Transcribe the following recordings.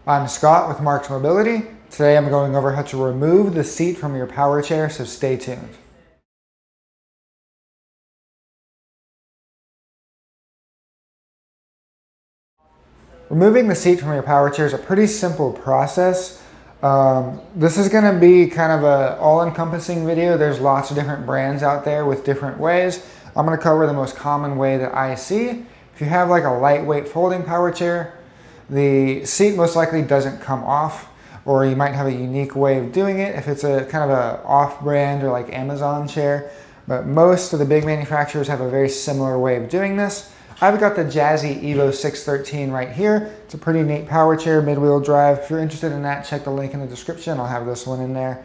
I'm Scott with Marc's Mobility. Today I'm going over how to remove the seat from your power chair, so stay tuned. Removing the seat from your power chair is a pretty simple process. This is going to be kind of an all-encompassing video. There's lots of different brands out there with different ways. I'm going to cover the most common way that I see. If you have like a lightweight folding power chair, the seat most likely doesn't come off, or you might have a unique way of doing it if it's a kind of a off-brand or like Amazon chair. But most of the big manufacturers have a very similar way of doing this. I've got the Jazzy Evo 613 right here. It's a pretty neat power chair, mid-wheel drive. If you're interested in that, check the link in the description. I'll have this one in there.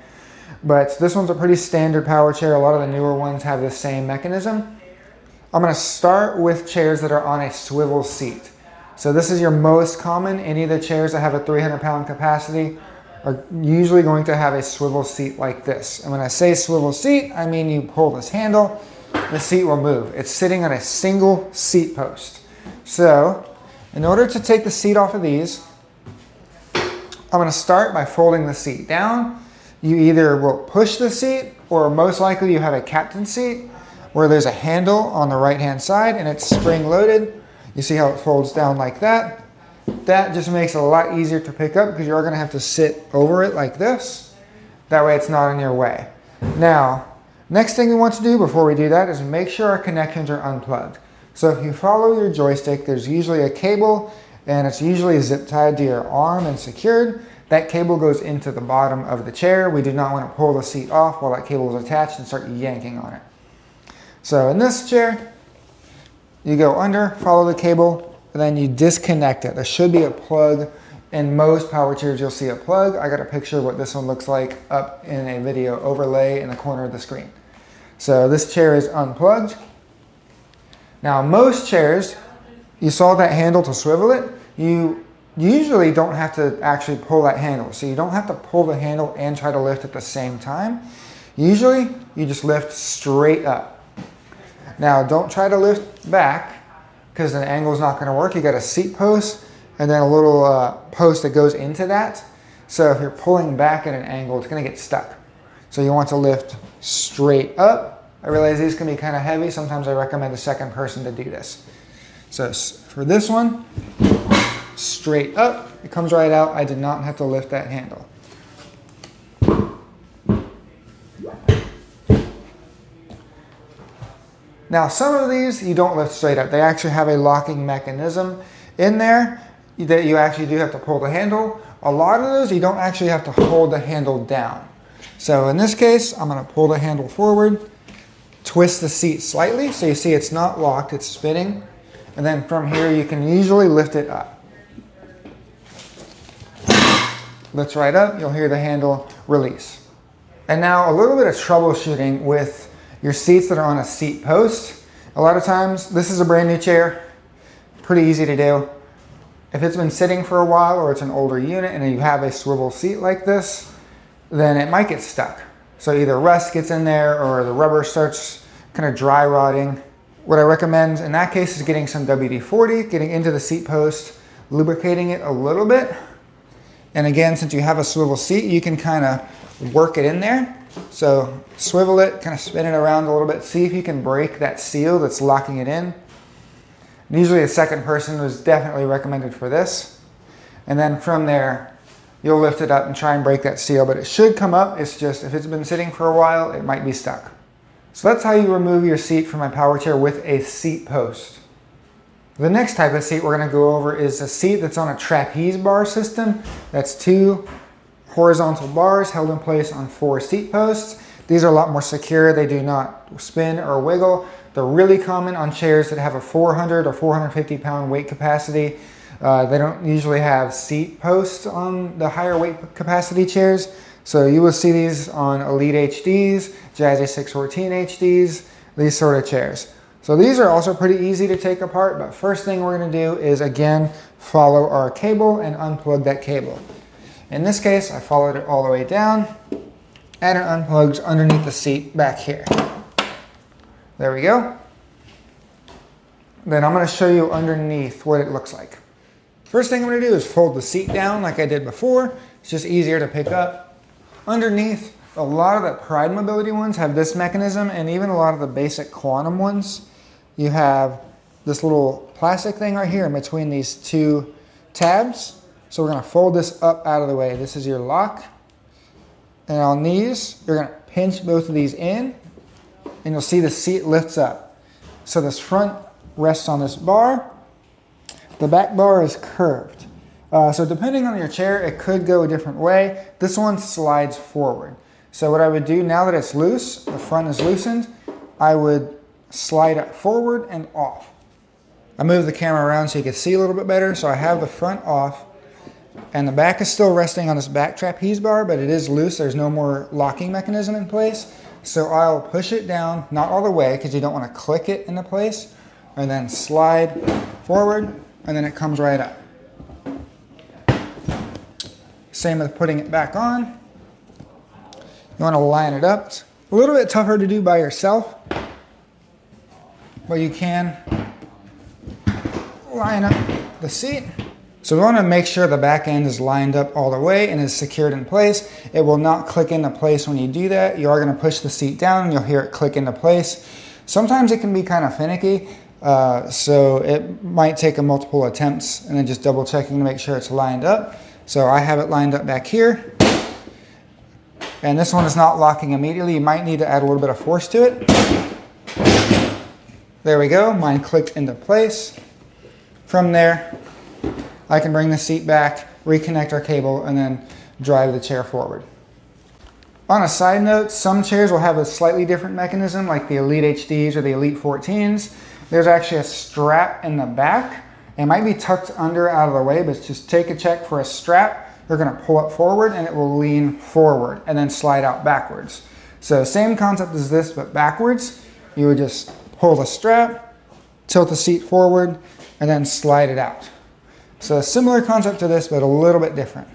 But this one's a pretty standard power chair. A lot of the newer ones have the same mechanism. I'm going to start with chairs that are on a swivel seat. So this is your most common. Any of the chairs that have a 300-pound capacity are usually going to have a swivel seat like this. And when I say swivel seat, I mean you pull this handle, the seat will move. It's sitting on a single seat post. So in order to take the seat off of these, I'm going to start by folding the seat down. You either will push the seat, or most likely you have a captain seat where there's a handle on the right-hand side and it's spring-loaded. You see how it folds down like that? That just makes it a lot easier to pick up because you're going to have to sit over it like this. That way it's not in your way. Now, next thing we want to do before we do that is make sure our connections are unplugged. So if you follow your joystick, there's usually a cable and it's usually zip tied to your arm and secured. That cable goes into the bottom of the chair. We do not want to pull the seat off while that cable is attached and start yanking on it. So in this chair, you go under, follow the cable, and then you disconnect it. There should be a plug. In most power chairs, you'll see a plug. I got a picture of what this one looks like up in a video overlay in the corner of the screen. So this chair is unplugged. Now most chairs, you saw that handle to swivel it. You usually don't have to actually pull that handle. So you don't have to pull the handle and try to lift at the same time. Usually you just lift straight up. Now don't try to lift back because the angle is not going to work. You got a seat post and then a little post that goes into that. So if you're pulling back at an angle, it's going to get stuck. So you want to lift straight up. I realize these can be kind of heavy. Sometimes I recommend a second person to do this. So for this one, straight up, it comes right out. I did not have to lift that handle. Now some of these you don't lift straight up. They actually have a locking mechanism in there that you actually do have to pull the handle. A lot of those you don't actually have to hold the handle down. So in this case, I'm going to pull the handle forward, twist the seat slightly so you see it's not locked, it's spinning. And then from here you can usually lift it up. Lifts right up, you'll hear the handle release. And now a little bit of troubleshooting with your seats that are on a seat post. A lot of times, this is a brand new chair, pretty easy to do. If it's been sitting for a while or it's an older unit and you have a swivel seat like this, then it might get stuck. So either rust gets in there or the rubber starts kind of dry rotting. What I recommend in that case is getting some WD-40, getting into the seat post, lubricating it a little bit. And again, since you have a swivel seat, you can kind of work it in there. So swivel it, kind of spin it around a little bit, see if you can break that seal that's locking it in. Usually a second person was definitely recommended for this. And then from there, you'll lift it up and try and break that seal, but it should come up. It's just, if it's been sitting for a while, it might be stuck. So that's how you remove your seat from a power chair with a seat post. The next type of seat we're going to go over is a seat that's on a trapeze bar system. That's two horizontal bars held in place on 4 seat posts. These are a lot more secure. They do not spin or wiggle. They're really common on chairs that have a 400 or 450 pound weight capacity. They don't usually have seat posts on the higher weight capacity chairs. So you will see these on Elite HDs, Jazzy 614 HDs, these sort of chairs. So these are also pretty easy to take apart, but first thing we're going to do is again follow our cable and unplug that cable. In this case, I followed it all the way down and it unplugs underneath the seat back here. There we go. Then I'm going to show you underneath what it looks like. First thing I'm gonna do is fold the seat down like I did before. It's just easier to pick up. Underneath, a lot of the Pride Mobility ones have this mechanism, and even a lot of the basic Quantum ones, you have this little plastic thing right here in between these two tabs. So we're gonna fold this up out of the way. This is your lock. And on these, you're gonna pinch both of these in, and you'll see the seat lifts up. So this front rests on this bar. The back bar is curved. So depending on your chair, it could go a different way. This one slides forward. So what I would do now that it's loose, the front is loosened, I would slide it forward and off. I moved the camera around so you could see a little bit better. So I have the front off, and the back is still resting on this back trapeze bar, but it is loose. There's no more locking mechanism in place. So I'll push it down, not all the way because you don't want to click it into place, and then slide forward, and then it comes right up. Same with putting it back on. You want to line it up. It's a little bit tougher to do by yourself, but you can line up the seat. So we want to make sure the back end is lined up all the way and is secured in place. It will not click into place when you do that. You are going to push the seat down and you'll hear it click into place. Sometimes it can be kind of finicky, so it might take a multiple attempts and then just double checking to make sure it's lined up. So I have it lined up back here. And this one is not locking immediately. You might need to add a little bit of force to it. There we go. Mine clicked into place. From there, I can bring the seat back, reconnect our cable, and then drive the chair forward. On a side note, some chairs will have a slightly different mechanism, like the Elite HDs or the Elite 14s. There's actually a strap in the back. It might be tucked under out of the way, but just take a check for a strap. You're gonna pull it forward and it will lean forward and then slide out backwards. So same concept as this, but backwards. You would just pull the strap, tilt the seat forward, and then slide it out. So a similar concept to this, but a little bit different.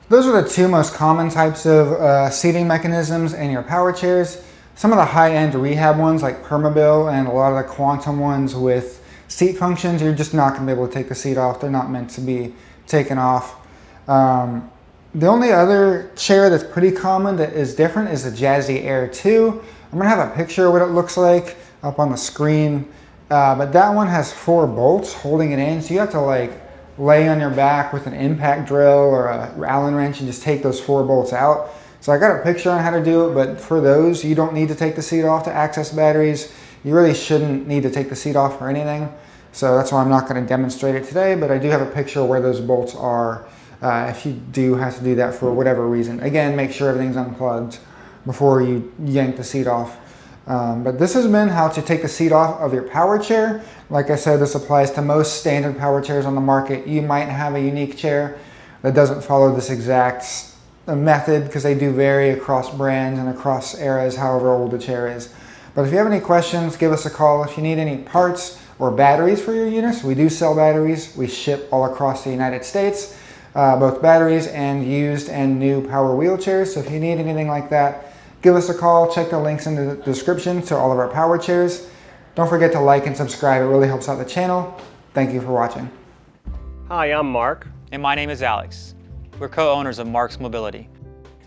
Those are the two most common types of seating mechanisms in your power chairs. Some of the high-end rehab ones like Permobil and a lot of the Quantum ones with seat functions, you're just not going to be able to take the seat off. They're not meant to be taken off. The only other chair that's pretty common that is different is the Jazzy Air 2. I'm going to have a picture of what it looks like up on the screen. But that one has 4 bolts holding it in, so you have to like lay on your back with an impact drill or a Allen wrench and just take those 4 bolts out. So I got a picture on how to do it, but for those, you don't need to take the seat off to access batteries. You really shouldn't need to take the seat off for anything. So that's why I'm not going to demonstrate it today, but I do have a picture where those bolts are if you do have to do that for whatever reason. Again, make sure everything's unplugged before you yank the seat off. But this has been how to take the seat off of your power chair. Like I said, this applies to most standard power chairs on the market. You might have a unique chair that doesn't follow this exact method because they do vary across brands and across eras, however old the chair is. But if you have any questions, give us a call. If you need any parts or batteries for your units, we do sell batteries. We ship all across the United States, both batteries and used and new power wheelchairs. So if you need anything like that, give us a call. Check the links in the description to all of our power chairs. Don't forget to like and subscribe. It really helps out the channel. Thank you for watching. Hi, I'm Mark. And my name is Alex. We're co-owners of Marc's Mobility.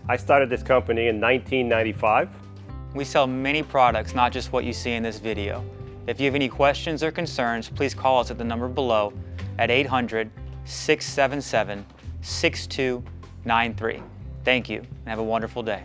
I started this company in 1995. We sell many products, not just what you see in this video. If you have any questions or concerns, please call us at the number below at 800-677-6293. Thank you, and have a wonderful day.